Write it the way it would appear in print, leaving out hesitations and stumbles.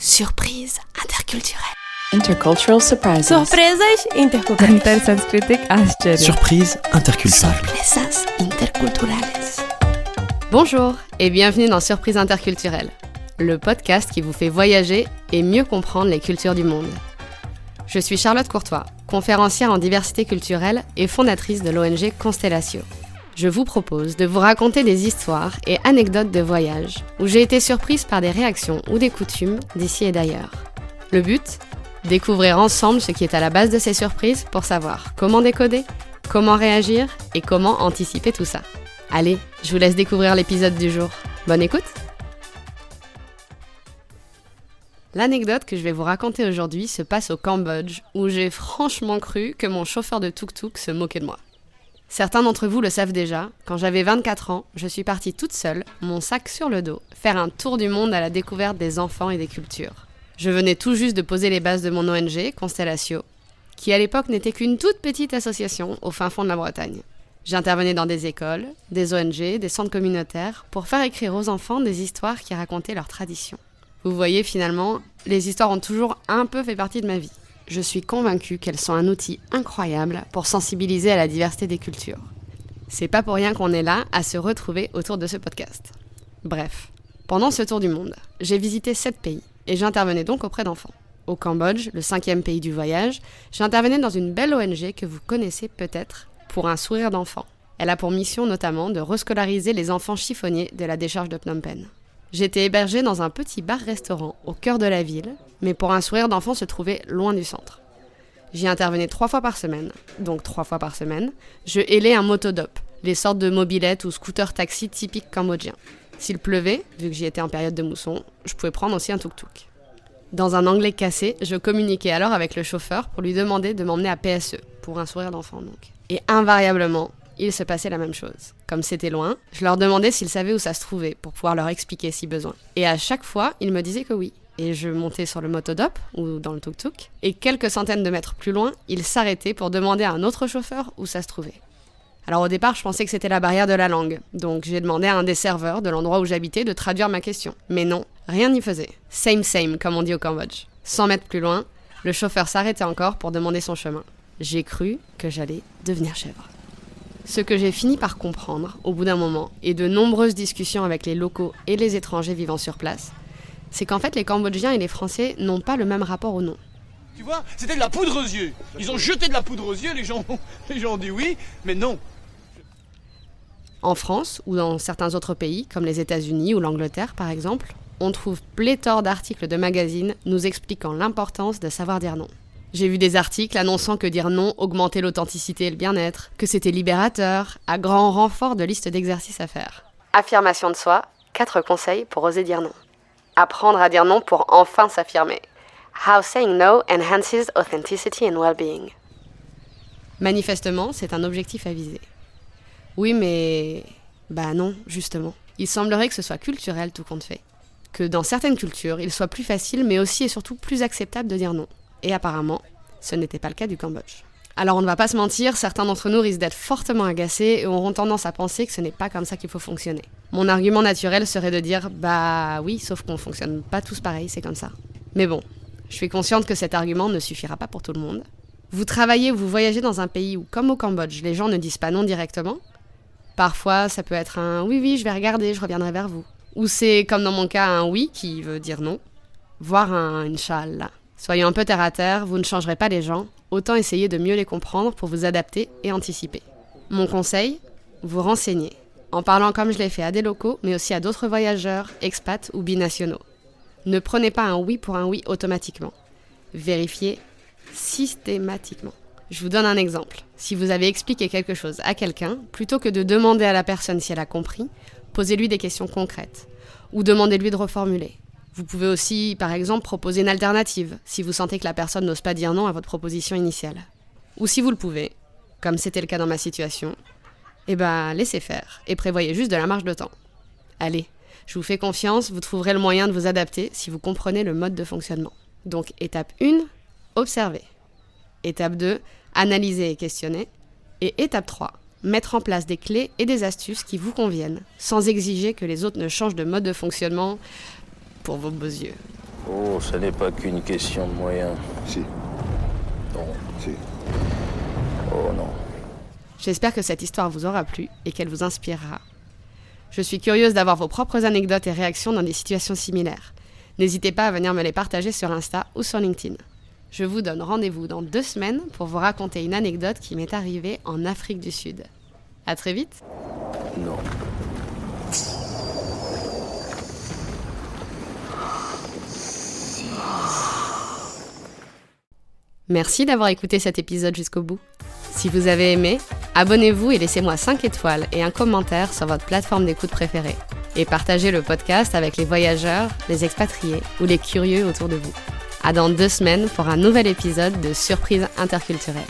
Surprise interculturelle. Intercultural surprises. Surpresas interculturais. Intersanskritic आश्चर्य. Surprise interculturelle. Sorpresas interculturales. Bonjour et bienvenue dans Surprise interculturelle, le podcast qui vous fait voyager et mieux comprendre les cultures du monde. Je suis Charlotte Courtois, conférencière en diversité culturelle et fondatrice de l'ONG Constellatio. Je vous propose de vous raconter des histoires et anecdotes de voyage où j'ai été surprise par des réactions ou des coutumes d'ici et d'ailleurs. Le but ? Découvrir ensemble ce qui est à la base de ces surprises pour savoir comment décoder, comment réagir et comment anticiper tout ça. Allez, je vous laisse découvrir l'épisode du jour. Bonne écoute! L'anecdote que je vais vous raconter aujourd'hui se passe au Cambodge, où j'ai franchement cru que mon chauffeur de tuk-tuk se moquait de moi. Certains d'entre vous le savent déjà, quand j'avais 24 ans, je suis partie toute seule, mon sac sur le dos, faire un tour du monde à la découverte des enfants et des cultures. Je venais tout juste de poser les bases de mon ONG, Constellatio, qui à l'époque n'était qu'une toute petite association au fin fond de la Bretagne. J'intervenais dans des écoles, des ONG, des centres communautaires, pour faire écrire aux enfants des histoires qui racontaient leurs traditions. Vous voyez, finalement, les histoires ont toujours un peu fait partie de ma vie. Je suis convaincue qu'elles sont un outil incroyable pour sensibiliser à la diversité des cultures. C'est pas pour rien qu'on est là à se retrouver autour de ce podcast. Bref, pendant ce tour du monde, j'ai visité 7 pays et j'intervenais donc auprès d'enfants. Au Cambodge, le 5e pays du voyage, j'intervenais dans une belle ONG que vous connaissez peut-être, pour un sourire d'enfant. Elle a pour mission notamment de rescolariser les enfants chiffonniers de la décharge de Phnom Penh. J'étais hébergée dans un petit bar-restaurant au cœur de la ville, mais pour un sourire d'enfant se trouvait loin du centre. J'y intervenais 3 fois par semaine, donc 3 fois par semaine, je hélais un motodop, les sortes de mobylettes ou scooters taxis typiques cambodgiens. S'il pleuvait, vu que j'y étais en période de mousson, je pouvais prendre aussi un tuk-tuk. Dans un anglais cassé, je communiquais alors avec le chauffeur pour lui demander de m'emmener à PSE, pour un sourire d'enfant donc. Et invariablement, il se passait la même chose. Comme c'était loin, je leur demandais s'ils savaient où ça se trouvait pour pouvoir leur expliquer si besoin. Et à chaque fois, ils me disaient que oui. Et je montais sur le motodop, ou dans le tuk-tuk, et quelques centaines de mètres plus loin, ils s'arrêtaient pour demander à un autre chauffeur où ça se trouvait. Alors au départ, je pensais que c'était la barrière de la langue, donc j'ai demandé à un des serveurs de l'endroit où j'habitais de traduire ma question. Mais non, rien n'y faisait. Same, comme on dit au Cambodge. 100 mètres plus loin, le chauffeur s'arrêtait encore pour demander son chemin. J'ai cru que j'allais devenir chèvre. Ce que j'ai fini par comprendre, au bout d'un moment, et de nombreuses discussions avec les locaux et les étrangers vivant sur place, c'est qu'en fait les Cambodgiens et les Français n'ont pas le même rapport au nom. Tu vois, c'était de la poudre aux yeux. Ils ont jeté de la poudre aux yeux, les gens ont dit oui, mais non. En France, ou dans certains autres pays, comme les États-Unis ou l'Angleterre par exemple, on trouve pléthore d'articles de magazines nous expliquant l'importance de savoir dire non. J'ai vu des articles annonçant que dire non augmentait l'authenticité et le bien-être, que c'était libérateur, à grand renfort de listes d'exercices à faire. Affirmation de soi, 4 conseils pour oser dire non. Apprendre à dire non pour enfin s'affirmer. How saying no enhances authenticity and well-being. Manifestement, c'est un objectif à viser. Oui, mais... Bah non, justement. Il semblerait que ce soit culturel tout compte fait. Que dans certaines cultures, il soit plus facile, mais aussi et surtout plus acceptable de dire non. Et apparemment, ce n'était pas le cas du Cambodge. Alors on ne va pas se mentir, certains d'entre nous risquent d'être fortement agacés et auront tendance à penser que ce n'est pas comme ça qu'il faut fonctionner. Mon argument naturel serait de dire « Bah oui, sauf qu'on fonctionne pas tous pareil, c'est comme ça ». Mais bon, je suis consciente que cet argument ne suffira pas pour tout le monde. Vous travaillez ou vous voyagez dans un pays où, comme au Cambodge, les gens ne disent pas non directement. Parfois, ça peut être un « oui, je vais regarder, je reviendrai vers vous ». Ou c'est, comme dans mon cas, un « oui » qui veut dire non, voire un « Inch'Allah ». Soyons un peu terre à terre, vous ne changerez pas les gens, autant essayer de mieux les comprendre pour vous adapter et anticiper. Mon conseil, vous renseignez, en parlant comme je l'ai fait à des locaux, mais aussi à d'autres voyageurs, expats ou binationaux. Ne prenez pas un oui pour un oui automatiquement. Vérifiez systématiquement. Je vous donne un exemple. Si vous avez expliqué quelque chose à quelqu'un, plutôt que de demander à la personne si elle a compris, posez-lui des questions concrètes, ou demandez-lui de reformuler. Vous pouvez aussi, par exemple, proposer une alternative, si vous sentez que la personne n'ose pas dire non à votre proposition initiale. Ou si vous le pouvez, comme c'était le cas dans ma situation, laissez faire, et prévoyez juste de la marge de temps. Allez, je vous fais confiance, vous trouverez le moyen de vous adapter si vous comprenez le mode de fonctionnement. Donc, étape 1, observez. Étape 2, analyser et questionner. Et étape 3, mettre en place des clés et des astuces qui vous conviennent, sans exiger que les autres ne changent de mode de fonctionnement pour vos beaux yeux. Oh, ça n'est pas qu'une question de moyens. Si. Non. Si. Oh non. J'espère que cette histoire vous aura plu et qu'elle vous inspirera. Je suis curieuse d'avoir vos propres anecdotes et réactions dans des situations similaires. N'hésitez pas à venir me les partager sur Insta ou sur LinkedIn. Je vous donne rendez-vous dans 2 semaines pour vous raconter une anecdote qui m'est arrivée en Afrique du Sud. À très vite. Non. Merci d'avoir écouté cet épisode jusqu'au bout. Si vous avez aimé, abonnez-vous et laissez-moi 5 étoiles et un commentaire sur votre plateforme d'écoute préférée. Et partagez le podcast avec les voyageurs, les expatriés ou les curieux autour de vous. À dans 2 semaines pour un nouvel épisode de Surprise interculturelle.